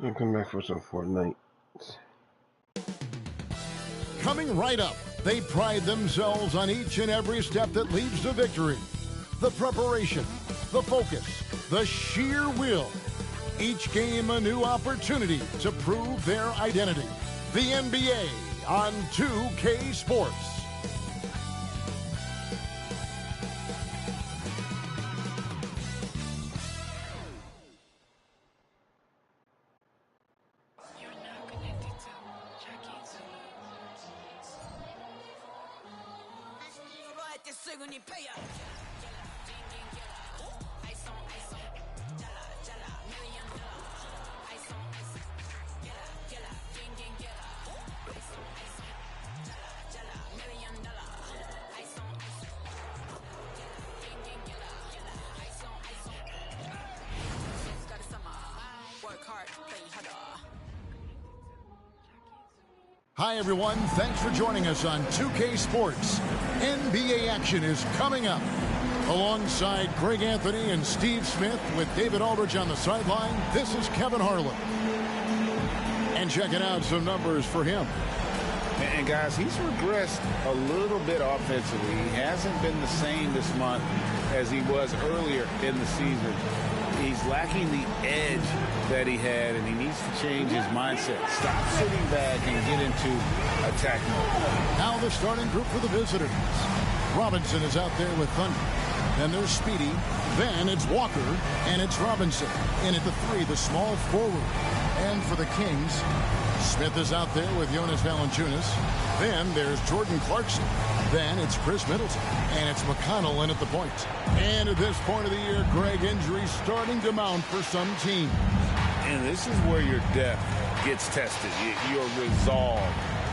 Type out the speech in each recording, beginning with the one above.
I'll come back for some Fortnite. Coming right up, they pride themselves on each and every step that leads to victory. The preparation, the focus, the sheer will. Each game a new opportunity to prove their identity. The NBA on 2K Sports. Hi, everyone. Thanks for joining us on 2K Sports. NBA action is coming up. Alongside Greg Anthony and Steve Smith with David Aldridge on the sideline, this is Kevin Harlan. And checking out some numbers for him. And guys, he's regressed a little bit offensively. He hasn't been the same this month as he was earlier in the season. He's lacking the edge that he had, and he needs to change his mindset. Stop sitting back and get into attack mode. Now the starting group for the visitors. Robinson is out there with Thunder. Then there's Speedy. Then it's Walker, and it's Robinson. In at the 3, the small forward. And for the Kings, Smith is out there with Jonas Valanciunas. Then there's Jordan Clarkson. Then it's Chris Middleton. And it's McConnell in at the point. And at this point of the year, Greg, injuries starting to mount for some teams. And this is where your depth gets tested, your resolve.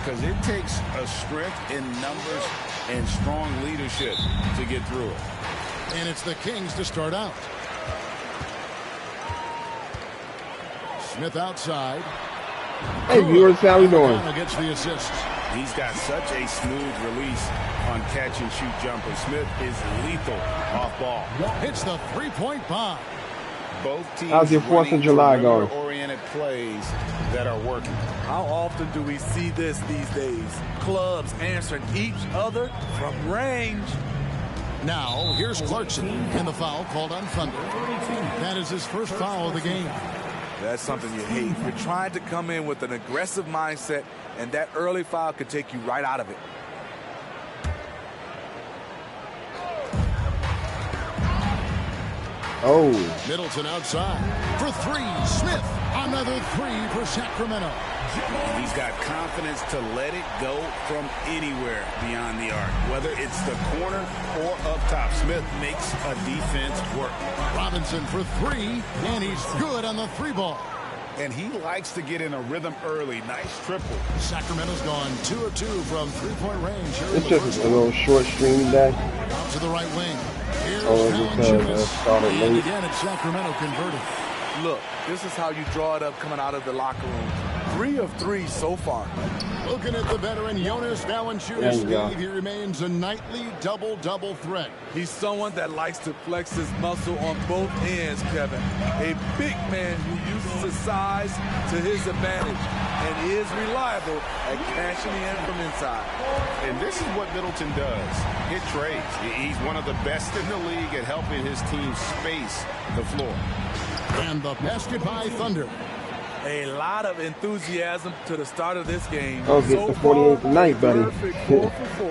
Because it takes a strength in numbers and strong leadership to get through it. And it's the Kings to start out. Smith outside. Hey, viewers, how we doing? Gets the assist. He's got such a smooth release on catch-and-shoot jumper. Smith is lethal off ball. Hits the three-point bomb. Both teams how's your 4th of July going? Oriented plays that are working. How often do we see this these days? Clubs answering each other from range. Now, here's Clarkson, and the foul called on Thunder. That is his first foul of the game. That's something you hate. You're trying to come in with an aggressive mindset, and that early foul could take you right out of it. Oh. Middleton outside for 3. Smith, another 3 for Sacramento. He's got confidence to let it go from anywhere beyond the arc, whether it's the corner or up top. Smith makes a defense work. Robinson for 3, and he's good on the 3-ball. And he likes to get in a rhythm early. Nice triple. Sacramento's gone 2 of 2 from 3-point range. It's just a little short streaming day. Out to the right wing. Here's because started and late. again, it's Sacramento converted. Look, this is how you draw it up coming out of the locker room. 3 of 3 so far. Looking at the veteran Jonas There Valanciunas, you go. Steve, he remains a nightly double-double threat. He's someone that likes to flex his muscle on both ends, Kevin. A big man who uses his size to his advantage and is reliable at cashing in from inside. And this is what Middleton does. Hit trades. He's one of the best in the league at helping his team space the floor. And the basket by Thunder. A lot of enthusiasm to the start of this game. Oh, get the 48 tonight, buddy. Perfect 4 for 4.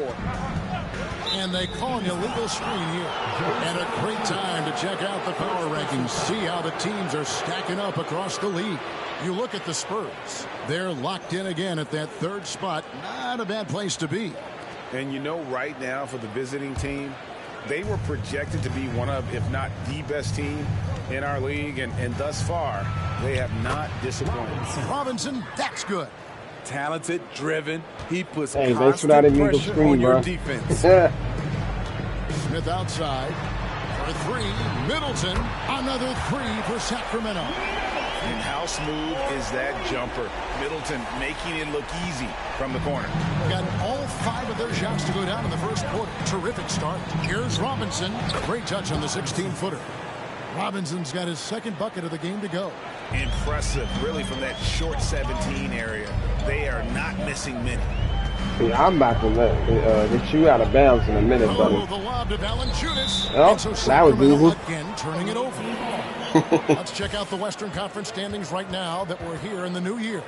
And they call an illegal screen here. And a great time to check out the power rankings. See how the teams are stacking up across the league. You look at the Spurs. They're locked in again at that third spot. Not a bad place to be. And you know, right now for the visiting team, they were projected to be one of, if not the best team in our league. And thus far, they have not disappointed. Robinson, that's good. Talented, driven. He puts Hey, thanks for that constant illegal pressure screen, on your bro. defense. Smith outside. For three, Middleton. Another three for Sacramento. And how smooth is that jumper? Middleton making it look easy from the corner. Got all 5 of their shots to go down in the first quarter. Terrific start. Here's Robinson. Great touch on the 16-footer. Robinson's got his second bucket of the game to go. Impressive, really, from that short 17 area. They are not missing many. Yeah, I'm about to get you out of bounds in a minute, Oh, buddy. the lob to Valanciunas. Oh, And so that was Sacramento easy. again turning it over. Let's check out the Western Conference standings right now that we're here in the new year.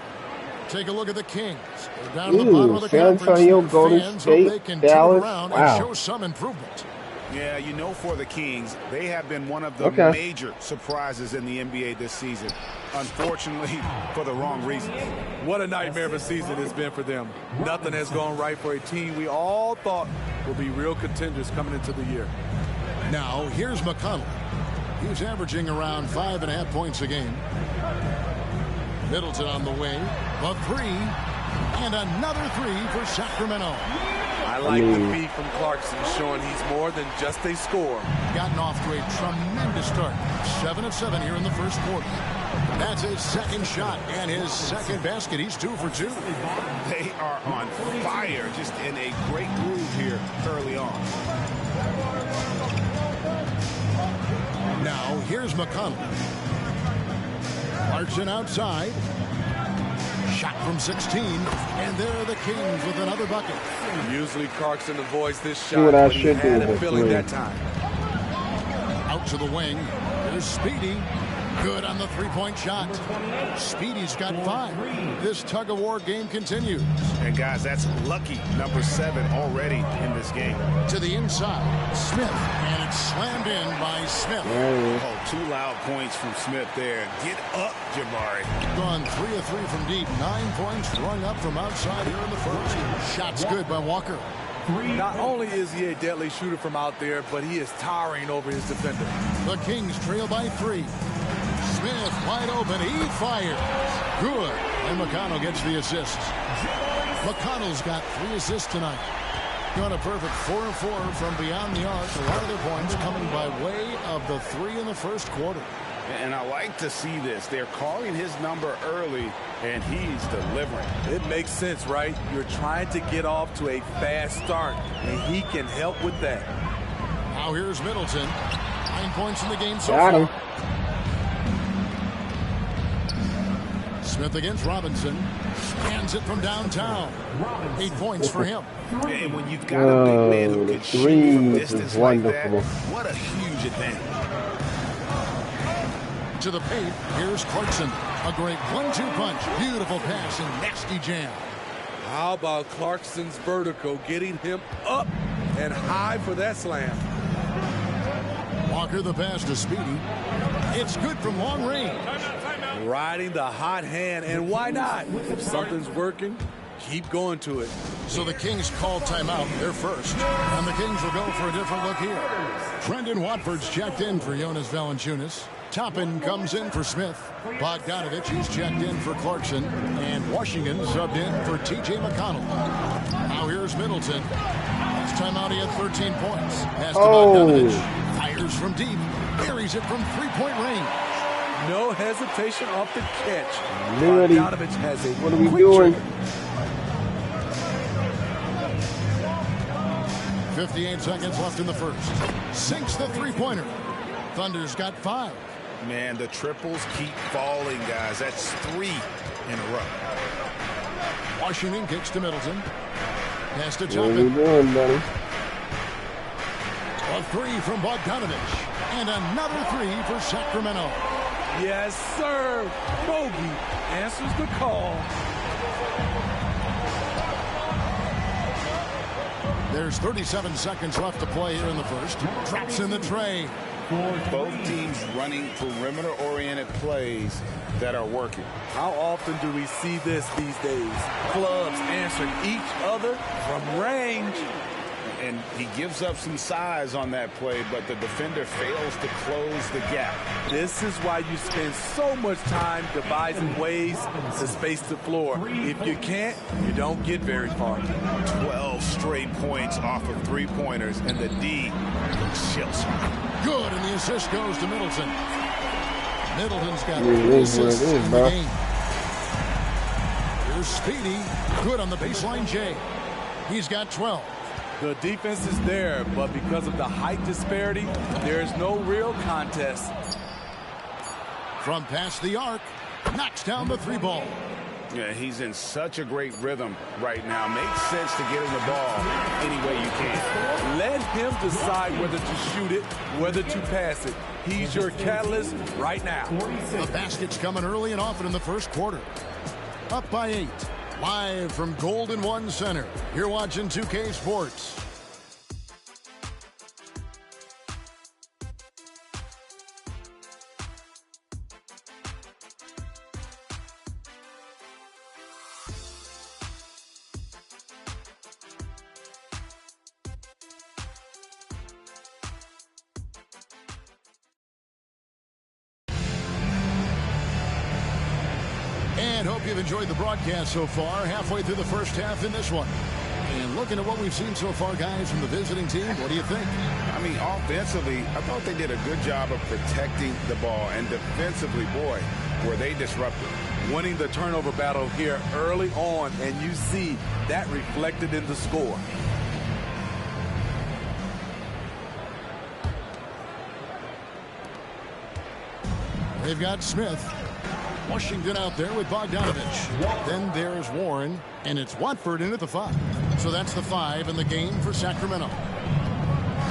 Take a look at the Kings. They're down at the bottom of the San conference. Antonio, Golden Fans hope State, they can Dallas. turn around Wow. and show some improvement. Yeah, you know, for the Kings, they have been one of the Okay. major surprises in the NBA this season. Unfortunately, for the wrong reasons. What a nightmare of a season it's been for them. Nothing has gone right for a team we all thought would be real contenders coming into the year. Now, here's McConnell. He's averaging around 5.5 points a game. Middleton on the way. A three. And another three for Sacramento. I like the feed from Clarkson, showing he's more than just a scorer. Gotten off to a tremendous start. 7 of 7 here in the first quarter. That's his second shot and his second basket. He's 2 for 2. They are on fire, just in a great groove here early on. Now, here's McConnell. Clarkson outside. Shot from 16. And there are the Kings with another bucket. Usually Clarkson avoids this See shot, what I but he should do had a with feeling three. that time. Out to the wing. There's Speedy. Good on the three-point shot. Speedy's got 5. This tug-of-war game continues. And guys, that's lucky number 7 already in this game. To the inside. Smith. And it's slammed in by Smith. There it is. Oh, 2 loud points from Smith there. Get up, Jabari. Gone 3 of 3 from deep. 9 points rung up from outside here in the first. Shots good by Walker. Not only is he a deadly shooter from out there, but he is towering over his defender. The Kings trail by 3. Smith wide open. He fires. Good. And McConnell gets the assist. McConnell's got 3 assists tonight. Got a perfect 4 of 4 from beyond the arc. A lot of their points coming by way of the 3 in the first quarter. And I like to see this. They're calling his number early, and he's delivering. It makes sense, right? You're trying to get off to a fast start, and he can help with that. Now here's Middleton. 9 points in the game so Got far. him. Smith against Robinson. Hands it from downtown. 8 points for him. And when you've got a big man who the can shoot from threes distance is like that, wonderful. what a huge advantage. To the paint, here's Clarkson. A great 1-2 punch. Beautiful pass and nasty jam. How about Clarkson's vertical, getting him up and high for that slam? Walker the pass to Speedy. It's good from long range. Riding the hot hand, and why not? If something's working, keep going to it. So the Kings call timeout. They're first. And the Kings will go for a different look here. Brendan Watford's checked in for Jonas Valanciunas. Toppin comes in for Smith. Bogdanovich, he's checked in for Clarkson. And Washington subbed in for T.J. McConnell. Now here's Middleton. Last time out he had 13 points. Pass to Bogdanovich. Fires from deep. Carries it from three-point range. No hesitation off the catch. Literally, Bogdanovich has a what are we quick doing? trigger. 58 seconds left in the first. Sinks the three-pointer. Thunder's got 5. Man, the triples keep falling, guys. That's 3 in a row. Washington kicks to Middleton. Pass to What are we Toppin. doing, buddy? A 3 from Bogdanovich. And another 3 for Sacramento. Yes, sir. Bogey answers the call. There's 37 seconds left to play here in the first. Drops in the tray. Both teams running perimeter-oriented plays that are working. How often do we see this these days? Clubs answering each other from range. And he gives up some size on that play, but the defender fails to close the gap. This is why you spend so much time devising ways to space the floor. If you can't, you don't get very far. 12 straight points off of three-pointers, and the D chills. Good, and the assist goes to Middleton. Middleton's got It is 3 what it assists is, in the bro. game. Here's Speedy. Good on the baseline J. He's got 12. The defense is there, but because of the height disparity, there is no real contest. From past the arc, knocks down the 3 ball. Yeah, he's in such a great rhythm right now. Makes sense to get him the ball any way you can. Let him decide whether to shoot it, whether to pass it. He's your catalyst right now. The basket's coming early and often in the first quarter. Up by 8. Live from Golden One Center. You're watching 2K Sports. And hope you've enjoyed the broadcast so far. Halfway through the first half in this one. And looking at what we've seen so far, guys, from the visiting team, what do you think? I mean, offensively, I thought they did a good job of protecting the ball. And defensively, boy, were they disruptive. Winning the turnover battle here early on, and you see that reflected in the score. They've got Smith. Washington out there with Bogdanovich. Then there's Warren, and it's Watford in at the 5. So that's the 5 in the game for Sacramento.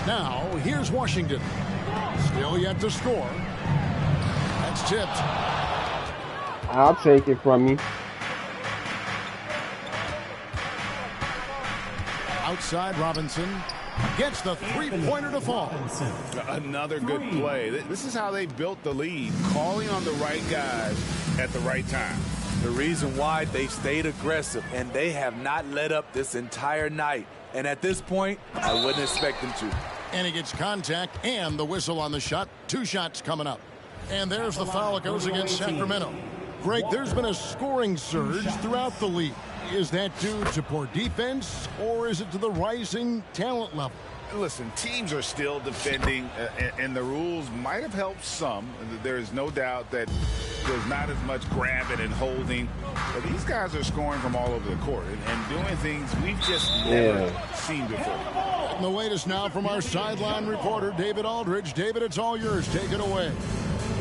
Now, here's Washington. Still yet to score. That's tipped. I'll take it from you. Outside Robinson. Gets the 3-pointer to fall. Another good play. This is how they built the lead, calling on the right guys at the right time. The reason why they stayed aggressive, and they have not let up this entire night. And at this point, I wouldn't expect them to. And he gets contact and the whistle on the shot. 2 shots coming up. And there's the foul that goes against Sacramento. Greg, there's been a scoring surge throughout the league. Is that due to poor defense, or is it to the rising talent level? Listen, teams are still defending, and the rules might have helped some. There is no doubt that there's not as much grabbing and holding. But these guys are scoring from all over the court and doing things we've just never seen before. And the latest now from our sideline reporter, David Aldridge. David, it's all yours. Take it away.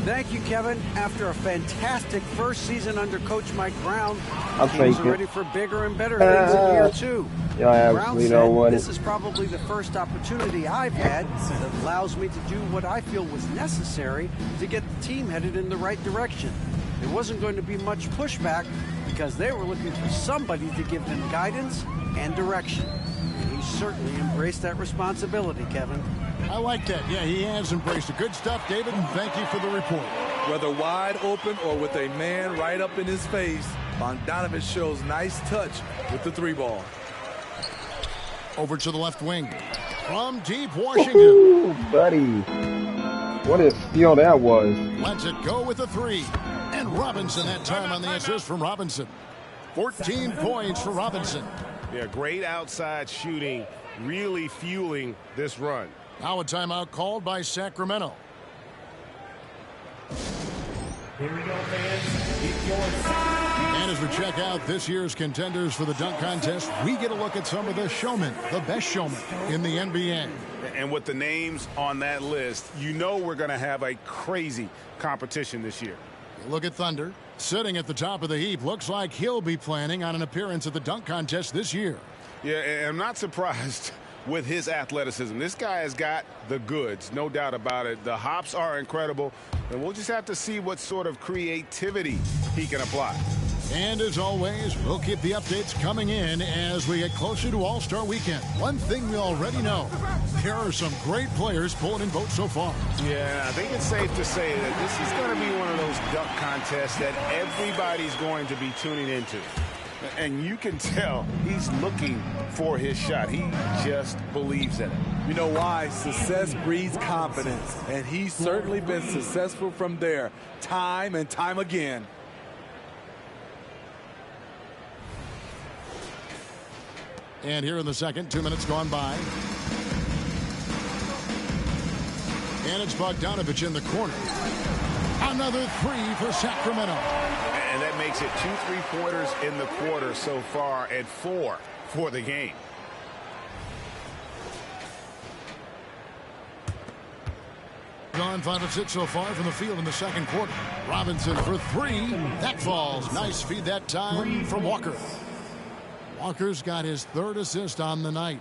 Thank you, Kevin. After a fantastic first season under Coach Mike Brown, I'll teams take are it. ready for bigger and better things in year 2. Y'all Brown absolutely said, don't want this it. is probably the first opportunity I've had that allows me to do what I feel was necessary to get the team headed in the right direction. There wasn't going to be much pushback because they were looking for somebody to give them guidance and direction. And he certainly embraced that responsibility, Kevin. I like that. Yeah, he has embraced it. Good stuff, David, and thank you for the report. Whether wide open or with a man right up in his face, Bogdanovich shows nice touch with the 3 ball. Over to the left wing. From deep, Washington. Ooh, buddy. What a steal that was. Lets it go with the 3. And Robinson that time on the assist from Robinson. 14 points for Robinson. Yeah, great outside shooting, really fueling this run. Now a timeout called by Sacramento. And as we check out this year's contenders for the dunk contest, we get a look at some of the showmen, the best showmen in the NBA. And with the names on that list, you know we're going to have a crazy competition this year. Look at Thunder. Sitting at the top of the heap. Looks like he'll be planning on an appearance at the dunk contest this year. Yeah, and I'm not surprised with his athleticism. This guy has got the goods, no doubt about it. The hops are incredible, and we'll just have to see what sort of creativity he can apply. And as always, we'll keep the updates coming in as we get closer to All-Star Weekend. One thing we already know, there are some great players pulling in votes so far. Yeah, I think it's safe to say that this is going to be one of those dunk contests that everybody's going to be tuning into. And you can tell he's looking for his shot. He just believes in it. You know why? Success breeds confidence, and he's certainly been successful from there time and time again. And here in the second, 2 minutes gone by. And it's Bogdanovich in the corner. Another three for Sacramento. And that makes it 2 3-pointers in the quarter so far and 4 for the game. Gone 5 of 6 so far from the field in the second quarter. Robinson for three. That falls. Nice feed that time from Walker. Walker's got his third assist on the night.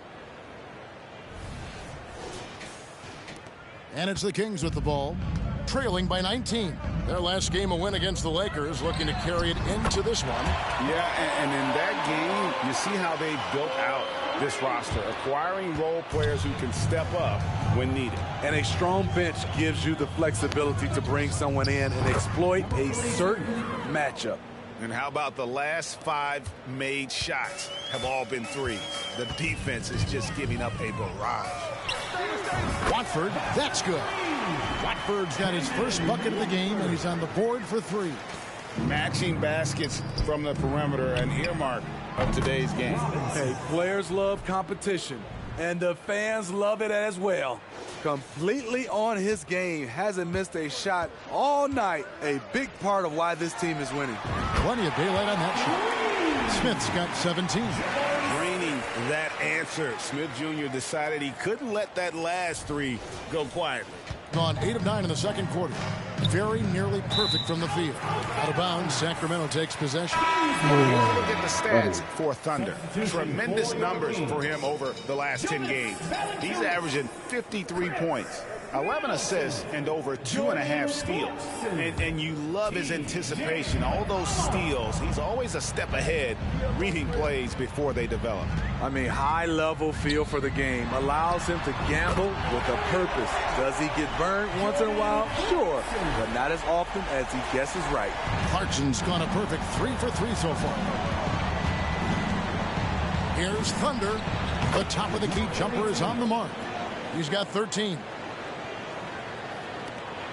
And it's the Kings with the ball, trailing by 19. Their last game, a win against the Lakers, looking to carry it into this one. Yeah, and in that game, you see how they built out this roster, acquiring role players who can step up when needed. And a strong bench gives you the flexibility to bring someone in and exploit a certain matchup. And how about the last 5 made shots have all been threes? The defense is just giving up a barrage. Watford, that's good. Watford's got his first bucket of the game, and he's on the board for 3. Matching baskets from the perimeter, an earmark of today's game. Hey, players love competition, and the fans love it as well. Completely on his game, hasn't missed a shot all night. A big part of why this team is winning. Plenty of daylight on that shot. Smith's got 17. Draining that answer. Smith Jr. decided he couldn't let that last 3 go quietly. Gone 8 of 9 in the second quarter. Very nearly perfect from the field. Out of bounds, Sacramento takes possession. Look at the stats for Thunder. Tremendous numbers for him over the last 10 games. He's averaging 53 points, 11 assists, and over 2.5 steals. And you love his anticipation. All those steals, he's always a step ahead, reading plays before they develop. I mean, high-level feel for the game allows him to gamble with a purpose. Does he get burned once in a while? Sure, but not as often as he guesses right. Clarkson's gone a perfect 3 for 3 so far. Here's Thunder. The top of the key jumper is on the mark. He's got 13.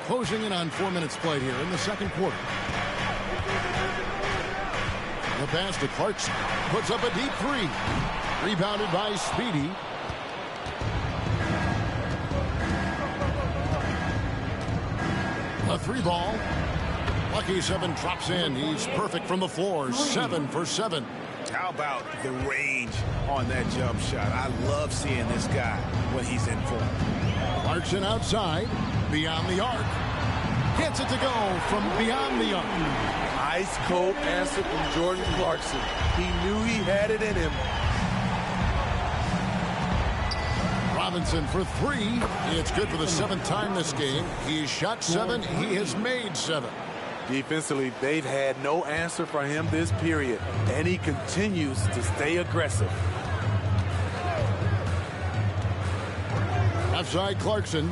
Closing in on 4 minutes played here in the second quarter. The pass to Clarkson. Puts up a deep 3. Rebounded by Speedy. A 3 ball. Lucky 7 drops in. He's perfect from the floor. 7 for 7. How about the range on that jump shot? I love seeing this guy when he's in form. Clarkson outside. Beyond the arc. Gets it to go from beyond the arc. Ice cold answer from Jordan Clarkson. He knew he had it in him. Robinson for 3. It's good for the 7th time this game. He's shot 7. He has made 7. Defensively, they've had no answer for him this period, and he continues to stay aggressive. Outside Clarkson.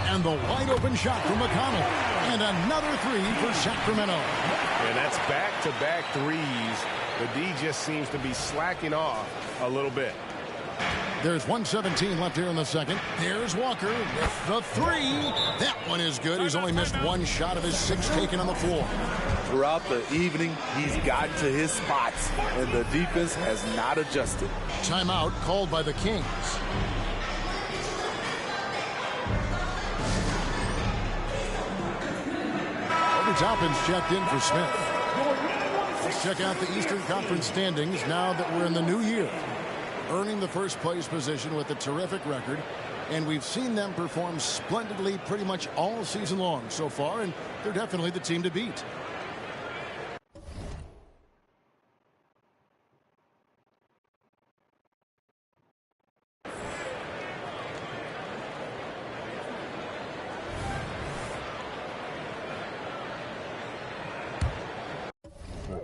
And the wide open shot from McConnell. And another 3 for Sacramento. And that's back-to-back threes. The D just seems to be slacking off a little bit. There's 1:17 left here in the second. There's Walker with the 3. That one is good. He's only missed 1 shot of his 6 taken on the floor. Throughout the evening, he's gotten to his spots, and the defense has not adjusted. Timeout called by the Kings. Toppin's checked in for Smith. Let's check out the Eastern Conference standings now that we're in the new year. Earning the first place position with a terrific record. And we've seen them perform splendidly pretty much all season long so far, and they're definitely the team to beat.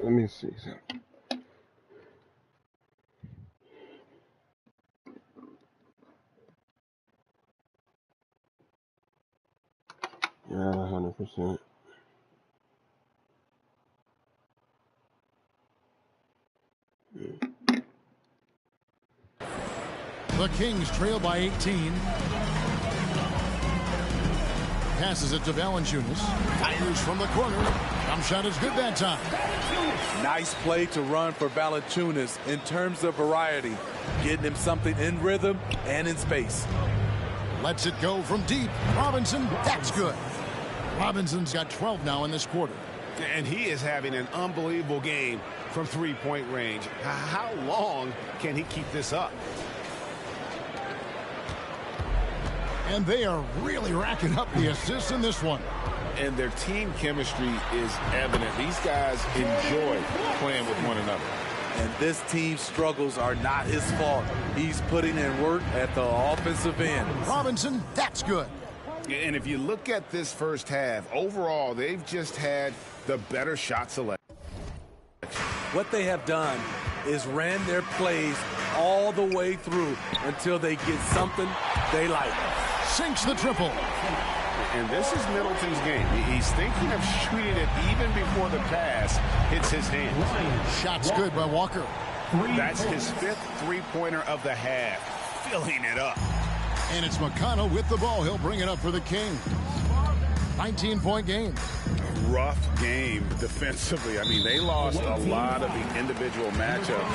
Let me see something. Yeah, 100%. The Kings trail by 18. Passes it to Valanciunas. Fires from the corner. Jump shot is good that time. Nice play to run for Valanciunas in terms of variety, getting him something in rhythm and in space. Lets it go from deep. Robinson, that's good. Robinson's got 12 now in this quarter. And he is having an unbelievable game from three-point range. How long can he keep this up? And they are really racking up the assists in this one. And their team chemistry is evident. These guys enjoy playing with one another. And this team's struggles are not his fault. He's putting in work at the offensive end. Robinson, that's good. And if you look at this first half, overall, they've just had the better shot selection. What they have done is ran their plays all the way through until they get something they like. Sinks the triple. And this is Middleton's game. He's thinking of shooting it even before the pass hits his hands. Shot's good by Walker. That's his 5th three-pointer of the half. Filling it up. And it's McConnell with the ball. He'll bring it up for the Kings. 19-point game. Rough game defensively. I mean, they lost a lot of the individual matchups,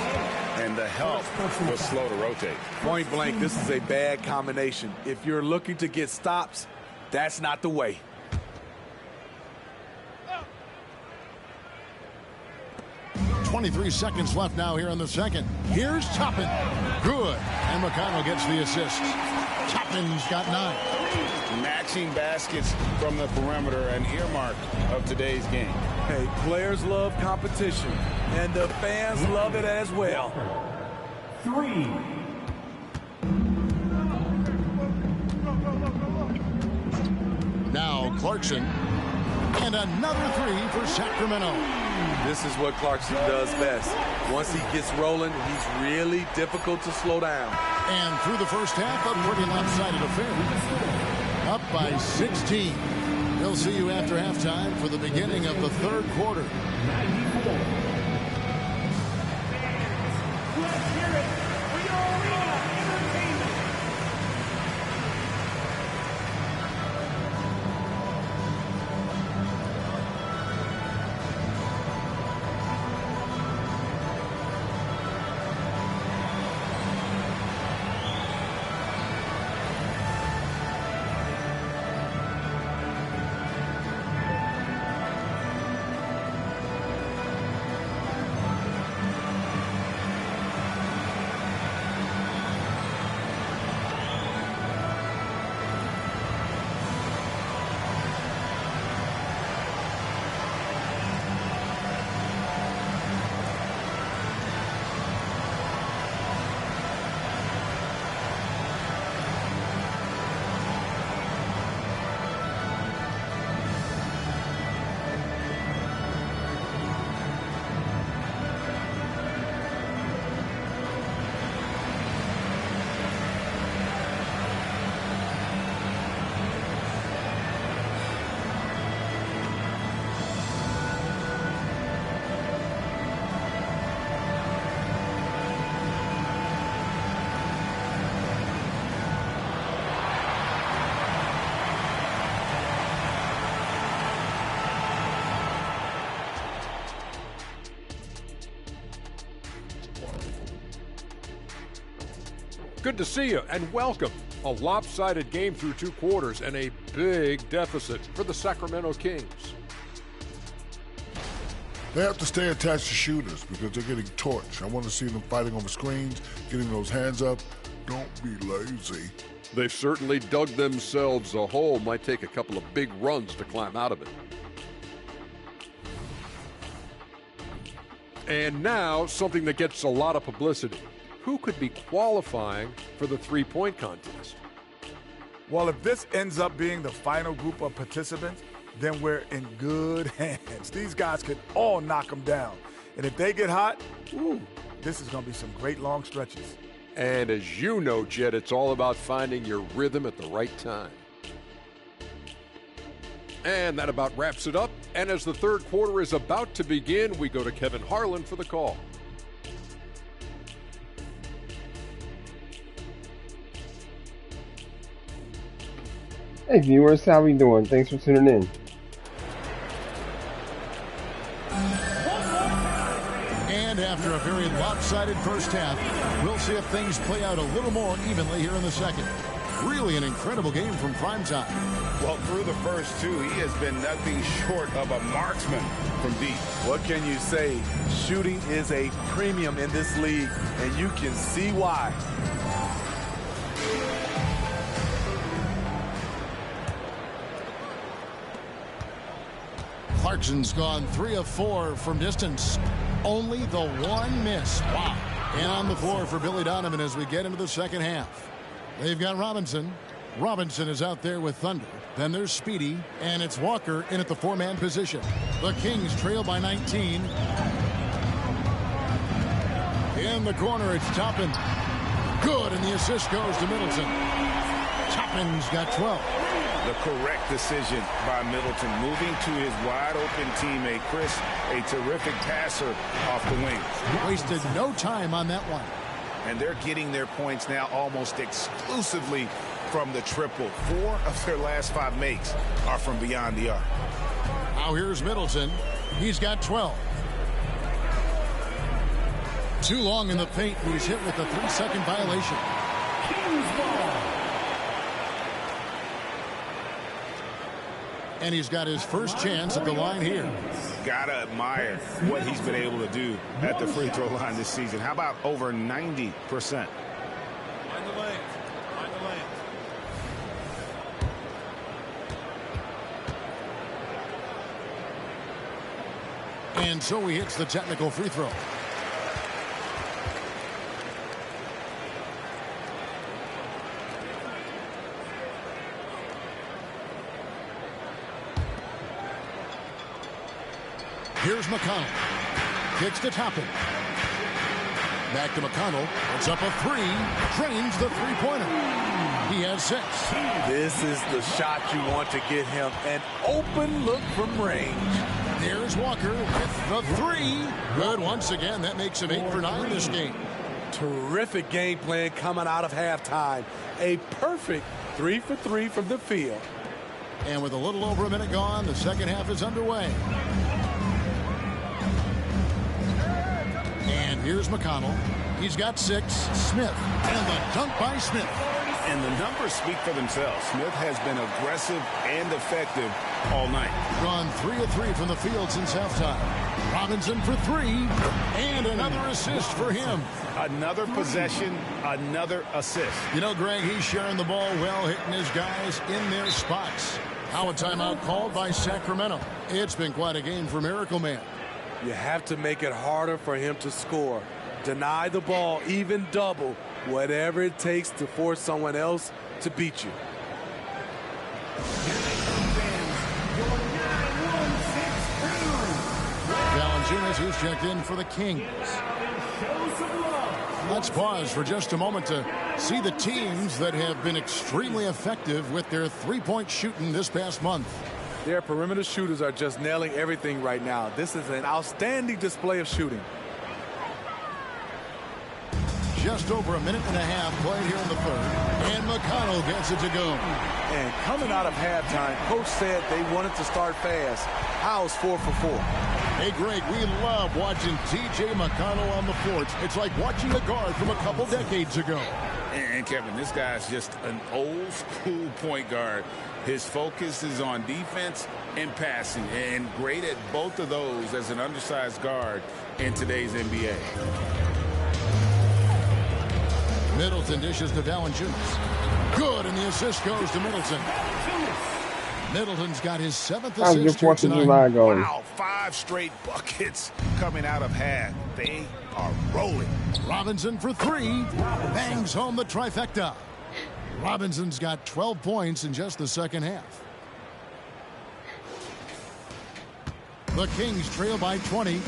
and the help was slow to rotate. Point blank, this is a bad combination. If you're looking to get stops, that's not the way. .23 left now here in the second. Here's Toppin. Good. And McConnell gets the assist. Toppin's got 9. Matching baskets from the perimeter, an earmark of today's game. Hey, players love competition, and the fans love it as well. 3. Now Clarkson. And another 3 for Sacramento. This is what Clarkson does best. Once he gets rolling, he's really difficult to slow down. And through the first half, a pretty lopsided affair. Up by 16. We'll see you after halftime for the beginning of the third quarter. Good to see you and welcome. A lopsided game through 2 quarters and a big deficit for the Sacramento Kings. They have to stay attached to shooters because they're getting torched. I want to see them fighting over screens, getting those hands up. Don't be lazy. They've certainly dug themselves a hole. Might take a couple of big runs to climb out of it. And now, something that gets a lot of publicity. Who could be qualifying for the three-point contest? Well, if this ends up being the final group of participants, then we're in good hands. These guys could all knock them down. And if they get hot, this is going to be some great long stretches. And as you know, Jed, it's all about finding your rhythm at the right time. And that about wraps it up. And as the third quarter is about to begin, we go to Kevin Harlan for the call. Hey viewers, how we doing? Thanks for tuning in. And after a very lopsided first half, we'll see if things play out a little more evenly here in the second. Really an incredible game from Primetime. Well, through the first two, he has been nothing short of a marksman from deep. What can you say? Shooting is a premium in this league, and you can see why. Clarkson's gone 3 of 4 from distance. Only the one miss. Wow. And on the floor for Billy Donovan as we get into the second half. They've got Robinson. Robinson is out there with Thunder. Then there's Speedy, and it's Walker in at the four-man position. The Kings trail by 19. In the corner, it's Toppin. Good, and the assist goes to Middleton. Toppin's got 12. The correct decision by Middleton, moving to his wide-open teammate, Chris, a terrific passer off the wing. Wasted no time on that one. And they're getting their points now almost exclusively from the triple. 4 of their last 5 makes are from beyond the arc. Now here's Middleton. He's got 12. Too long in the paint. He's hit with a 3-second violation. Kings ball. And he's got his first chance at the line here. Gotta admire what he's been able to do at the free throw line this season. How about over 90%? Find the lane. Find the lane. And so he hits the technical free throw. Here's McConnell. Kicks to Toppin. Back to McConnell. It's up a 3. Drains the three-pointer. He has 6. This is the shot you want to get him. An open look from range. There's Walker with the 3. Good once again. That makes him 8 for 9 this game. Terrific game plan coming out of halftime. A perfect 3 for 3 from the field. And with a little over a minute gone, the second half is underway. And here's McConnell. He's got 6. Smith. And the dunk by Smith. And the numbers speak for themselves. Smith has been aggressive and effective all night. Gone 3 of 3 from the field since halftime. Robinson for 3. And another assist for him. Another possession, another assist. You know, Greg, he's sharing the ball well, hitting his guys in their spots. Now a timeout called by Sacramento. It's been quite a game for Miracle Man. You have to make it harder for him to score. Deny the ball, even double, whatever it takes to force someone else to beat you. Valanciunas, who's checked in for the Kings. Let's pause for just a moment to see the teams that have been extremely effective with their three-point shooting this past month. Their perimeter shooters are just nailing everything right now. This is an outstanding display of shooting. Just over a minute and a half played here in the third. And McConnell gets it to go. And coming out of halftime, Coach said they wanted to start fast. How's 4 for 4? Hey, Greg, we love watching T.J. McConnell on the floor. It's like watching a guard from a couple decades ago. And Kevin, this guy's just an old school point guard. His focus is on defense and passing, and great at both of those as an undersized guard in today's NBA. Middleton dishes to Valanciunas. Good, and the assist goes to Middleton. Middleton's got his 7th assist tonight. Wow, 5 straight buckets coming out of half. They are rolling. Robinson for 3. Bangs home the trifecta. Robinson's got 12 points in just the second half. The Kings trail by 20.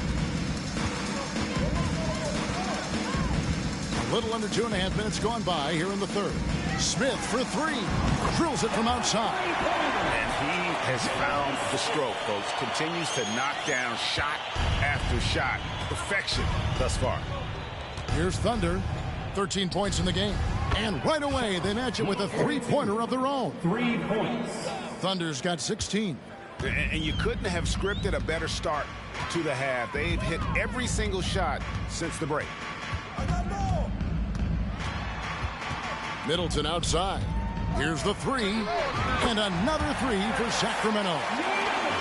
A little under 2.5 minutes gone by here in the third. Smith for 3. Drills it from outside. And he has found the stroke, folks. Continues to knock down shot after shot. Perfection thus far. Here's Thunder. 13 points in the game. And right away, they match it with a 3-pointer of their own. 3 points. Thunder's got 16. And you couldn't have scripted a better start to the half. They've hit every single shot since the break. Middleton outside. Here's the 3. And another 3 for Sacramento.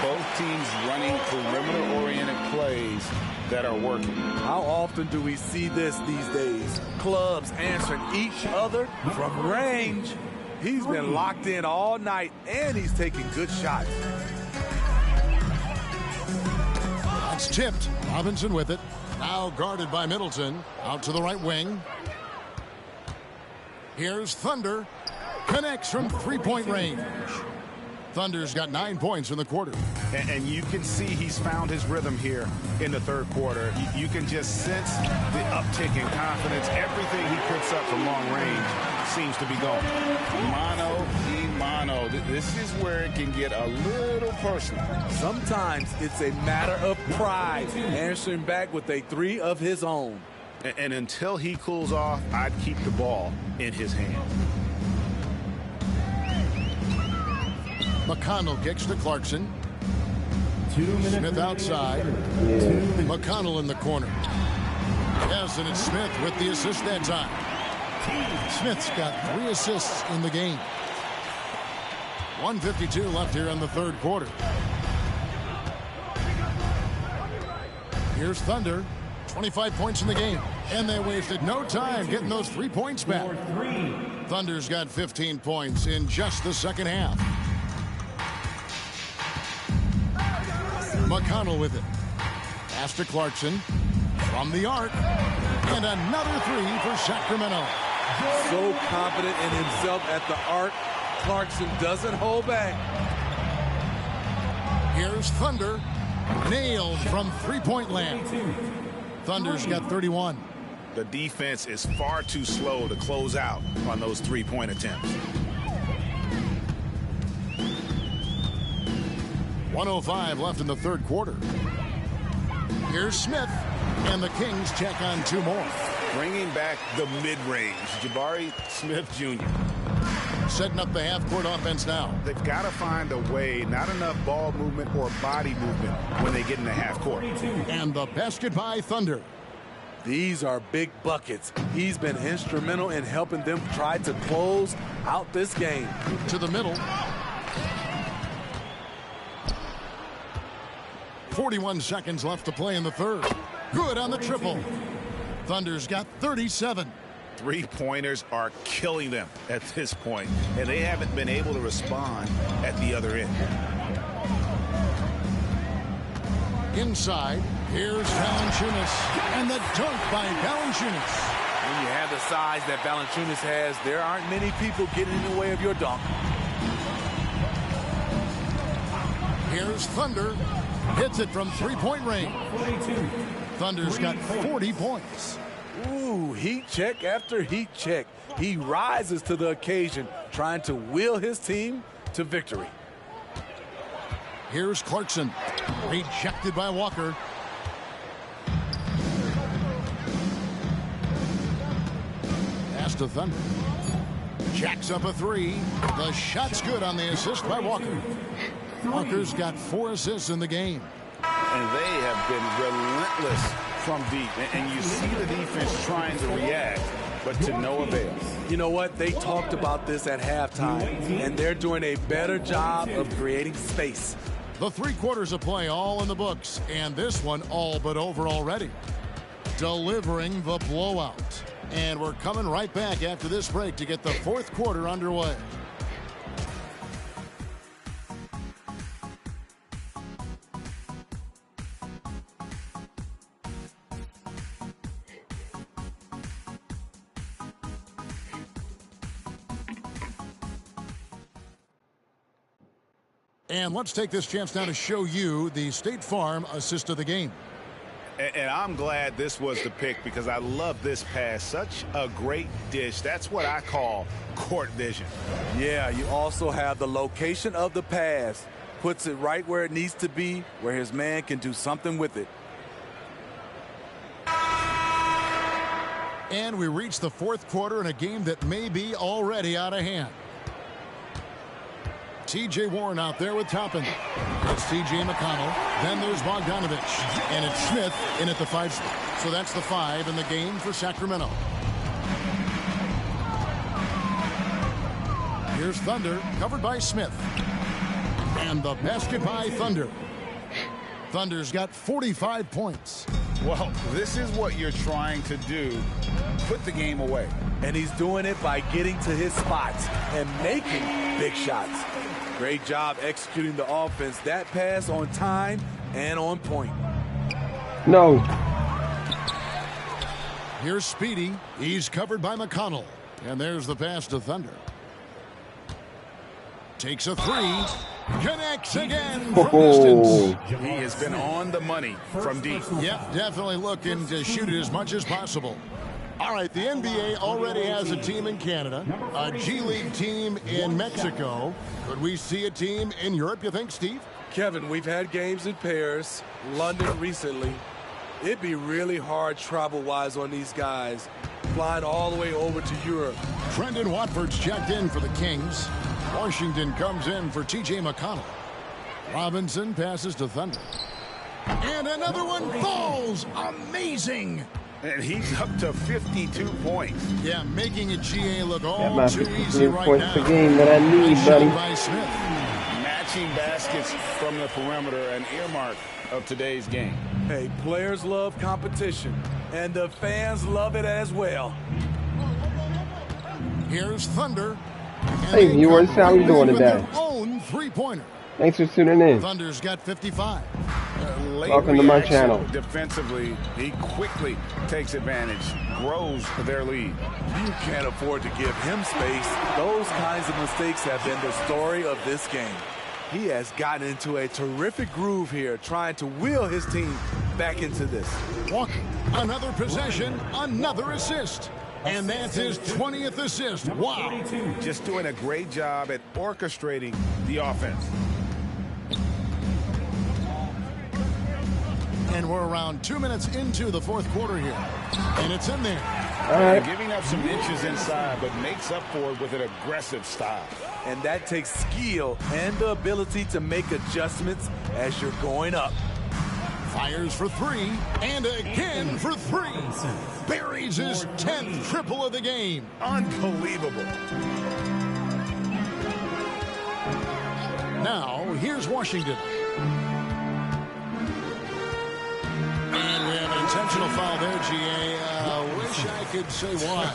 Both teams running perimeter-oriented plays that are working. How often do we see this these days? Clubs answering each other from range. He's been locked in all night, and he's taking good shots. That's tipped. Robinson with it. Now guarded by Middleton. Out to the right wing. Here's Thunder. Connects from 3-point range. Thunder's got 9 points in the quarter. And you can see he's found his rhythm here in the third quarter. You can just sense the uptick in confidence. Everything he puts up from long range seems to be going. Mano a mano. This is where it can get a little personal. Sometimes it's a matter of pride, answering back with a 3 of his own. And until he cools off, I'd keep the ball in his hand. McConnell kicks to Clarkson. 2 minutes. Smith outside. McConnell in the corner. Yes, and it's Smith with the assist that time. Smith's got 3 assists in the game. 1:52 left here in the third quarter. Here's Thunder. 25 points in the game. And they wasted no time getting those 3 points back. Thunder's got 15 points in just the second half. McConnell with it. Pass to Clarkson. From the arc. And another 3 for Sacramento. So confident in himself at the arc. Clarkson doesn't hold back. Here's Thunder. Nailed from 3-point land. Thunder's got 31. The defense is far too slow to close out on those 3-point attempts. 1:05 left in the third quarter. Here's Smith, and the Kings check on 2 more. Bringing back the mid-range, Jabari Smith Jr. Setting up the half-court offense now. They've got to find a way, not enough ball movement or body movement when they get in the half-court. And the basket by Thunder. These are big buckets. He's been instrumental in helping them try to close out this game. To the middle. 41 seconds left to play in the third. Good on the triple. Thunder's got 37. 3-pointers are killing them at this point, and they haven't been able to respond at the other end. Inside, here's Valanciunas, and the dunk by Valanciunas. When you have the size that Valanciunas has, there aren't many people getting in the way of your dunk. Here's Thunder. Hits it from 3-point range. Thunder's got 40 points. Ooh, heat check after heat check. He rises to the occasion, trying to will his team to victory. Here's Clarkson. Rejected by Walker. Pass to Thunder. Jacks up a 3. The shot's good on the assist by Walker. Walker's got 4 assists in the game. And they have been relentless from deep. And you see the defense trying to react, but to no avail. You know what? They talked about this at halftime, and they're doing a better job of creating space. The 3 quarters of play all in the books, and this one all but over already. Delivering the blowout. And we're coming right back after this break to get the 4th quarter underway. And let's take this chance now to show you the State Farm assist of the game. And I'm glad this was the pick because I love this pass. Such a great dish. That's what I call court vision. Yeah, you also have the location of the pass. Puts it right where it needs to be, where his man can do something with it. And we reach the 4th quarter in a game that may be already out of hand. T.J. Warren out there with Toppin. It's T.J. McConnell. Then there's Bogdanovich. And it's Smith in at the 5 spot. So that's the 5 in the game for Sacramento. Here's Thunder, covered by Smith. And the basket by Thunder. Thunder's got 45 points. Well, this is what you're trying to do. Put the game away. And he's doing it by getting to his spots and making big shots. Great job executing the offense. That pass on time and on point. No. Here's Speedy. He's covered by McConnell. And there's the pass to Thunder. Takes a 3. Connects again from distance. He has been on the money from deep. Yep, definitely looking to shoot it as much as possible. All right, the NBA already has a team in Canada, a G League team in Mexico. Could we see a team in Europe, you think, Steve? Kevin, we've had games in Paris, London recently. It'd be really hard travel-wise on these guys, flying all the way over to Europe. Trendon Watford's checked in for the Kings. Washington comes in for T.J. McConnell. Robinson passes to Thunder. And another one falls. Amazing. And he's up to 52 points. Yeah, making a GA look all That too might be easy 15 right points now. per game that I need, Nice buddy. shot by Smith. Matching baskets from the perimeter, an earmark of today's game. Hey, players love competition, and the fans love it as well. Here's Thunder. Hey, viewers, how you doing today? Own 3-pointer. Thanks for tuning in. Thunder's got 55. Late Welcome to my reaction channel. Defensively, he quickly takes advantage, grows their lead. You can't afford to give him space. Those kinds of mistakes have been the story of this game. He has gotten into a terrific groove here, trying to wheel his team back into this. Walker, another possession, another assist. And that's his 20th assist. Wow. Just doing a great job at orchestrating the offense. And we're around 2 minutes into the 4th quarter here. And it's in there. All right. Giving up some inches inside, but makes up for it with an aggressive style. And that takes skill and the ability to make adjustments as you're going up. Fires for 3, and again for 3. Buries his 10th triple of the game. Unbelievable. Now, here's Washington. And we have an intentional foul there, GA. Wish I could say why.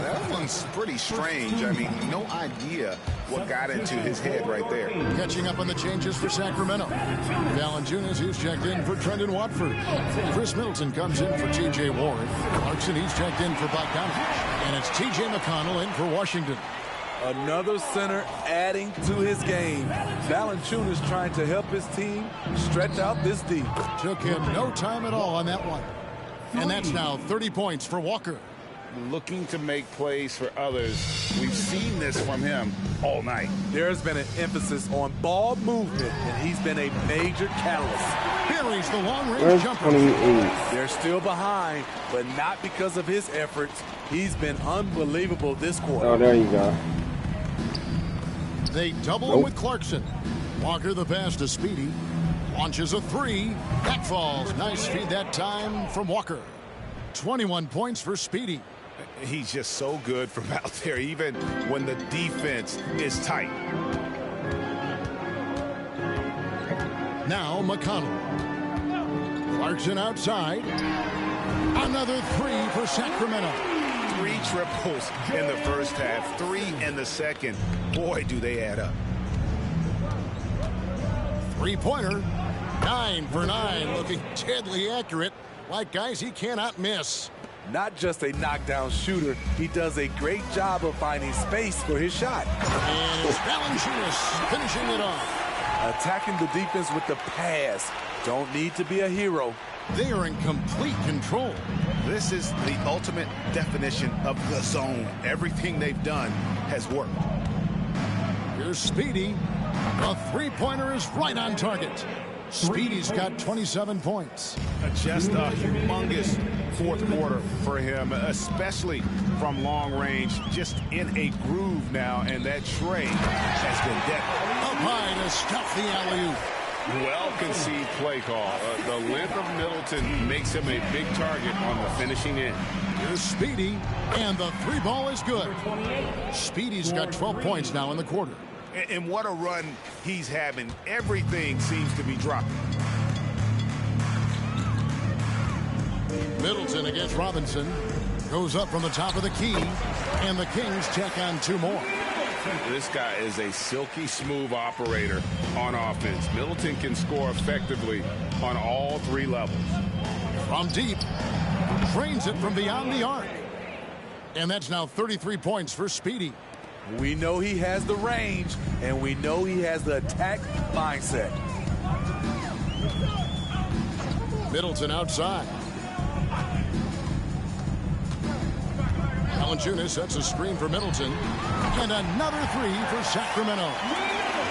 That one's pretty strange. I mean, no idea what got into his head right there. Catching up on the changes for Sacramento. Valanciunas, who's checked in for Trendon Watford. Chris Middleton comes in for T.J. Warren. Clarkson, he's checked in for Bogdanovich. And it's T.J. McConnell in for Washington. Another center adding to his game. Valanciunas trying to help his team stretch out this deep. Took him no time at all on that one. And that's now 30 points for Walker. Looking to make plays for others. We've seen this from him all night. There's been an emphasis on ball movement, and he's been a major catalyst. Buries the long-range Where's jumper. 28? They're still behind, but not because of his efforts. He's been unbelievable this quarter. Oh, there you go. They double him with Clarkson. Walker the pass to Speedy. Launches a 3. That falls. Nice feed that time from Walker. 21 points for Speedy. He's just so good from out there, even when the defense is tight. Now McConnell. Clarkson outside. Another three for Sacramento. 3 triples in the first half, 3 in the second. Boy, do they add up. Three-pointer. 9 for 9. Looking deadly accurate. Like guys he cannot miss. Not just a knockdown shooter, he does a great job of finding space for his shot. And it's Valanciunas finishing it off. Attacking the defense with the pass. Don't need to be a hero. They are in complete control. This is the ultimate definition of the zone. Everything they've done has worked. Here's Speedy. The three-pointer is right on target. Speedy's got 27 points. Just a humongous fourth quarter for him, especially from long range. Just in a groove now, and that tray has been deadly. Up high to stuff the alley-oop. Well-conceived play call. The length of Middleton makes him a big target on the finishing end. Here's Speedy, and the three ball is good. Speedy's got 12 points now in the quarter. And what a run he's having. Everything seems to be dropping. Middleton against Robinson. Goes up from the top of the key, and the Kings check on 2 more. This guy is a silky smooth operator on offense. Middleton can score effectively on all 3 levels. From deep, drains it from beyond the arc. And that's now 33 points for Speedy. We know he has the range, and we know he has the attack mindset. Middleton outside. Valanciunas sets a screen for Middleton. And another three for Sacramento.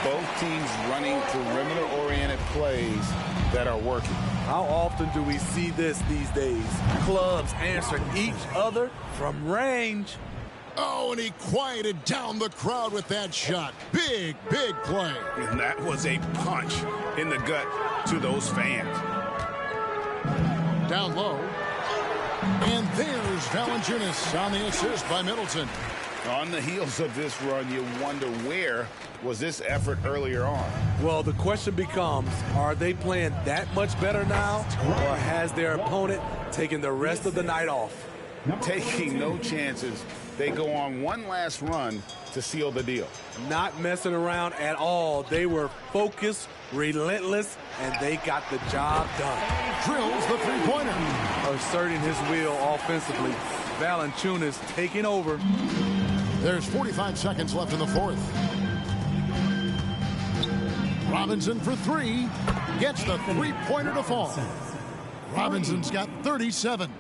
Both teams running perimeter-oriented plays that are working. How often do we see this these days? Clubs answering each other from range. Oh, and he quieted down the crowd with that shot. Big, big play. And that was a punch in the gut to those fans. Down low. And there's Valanciunas on the assist by Middleton. On the heels of this run, you wonder where was this effort earlier on? Well, the question becomes, are they playing that much better now, or has their opponent taken the rest of the night off? Taking no chances. They go on one last run to seal the deal. Not messing around at all. They were focused, relentless, and they got the job done. Drills the three-pointer. Asserting his will offensively. Valanciunas taking over. There's 45 seconds left in the fourth. Robinson for three. Gets the three-pointer to fall. Robinson's got 37.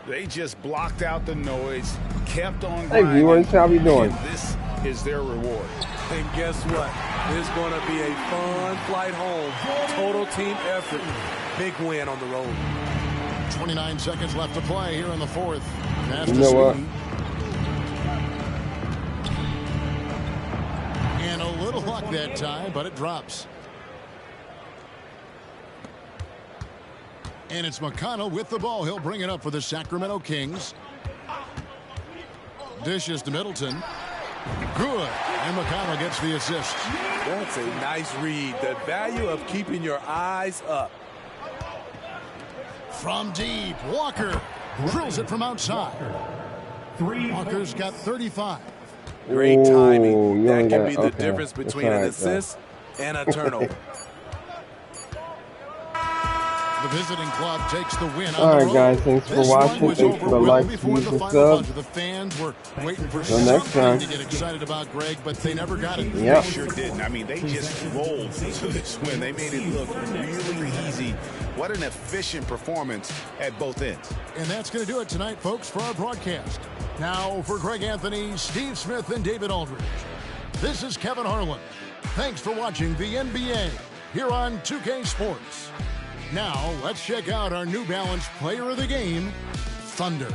They just blocked out the noise, kept on Hey grinding. viewers, how we doing? And this is their reward. And guess what? It's going to be a fun flight home. Total team effort. Big win on the road. 29 seconds left to play here in the fourth. You know what? And a little luck that time, but it drops. And it's McConnell with the ball. He'll bring it up for the Sacramento Kings. Dishes to Middleton. Good. And McConnell gets the assist. That's a nice read. The value of keeping your eyes up. From deep, Walker drills it from outside. Walker's got 35. Great timing. Ooh, That can be the okay. difference That's between all an right, assist and a turnover. The visiting club takes the win All on the right, road. guys. Thanks for This one watching. was Thanks for the over likes, before views, the and final subs. buzzer. The fans were waiting for Till next something time. to get excited about, Greg, but they never got it. Yep. They sure didn't. I mean, they just rolled to this win. They made it look really easy. What an efficient performance at both ends. And that's going to do it tonight, folks, for our broadcast. Now, for Greg Anthony, Steve Smith, and David Aldridge, this is Kevin Harlan. Thanks for watching the NBA here on 2K Sports. Now, let's check out our New Balance player of the game, Thunder.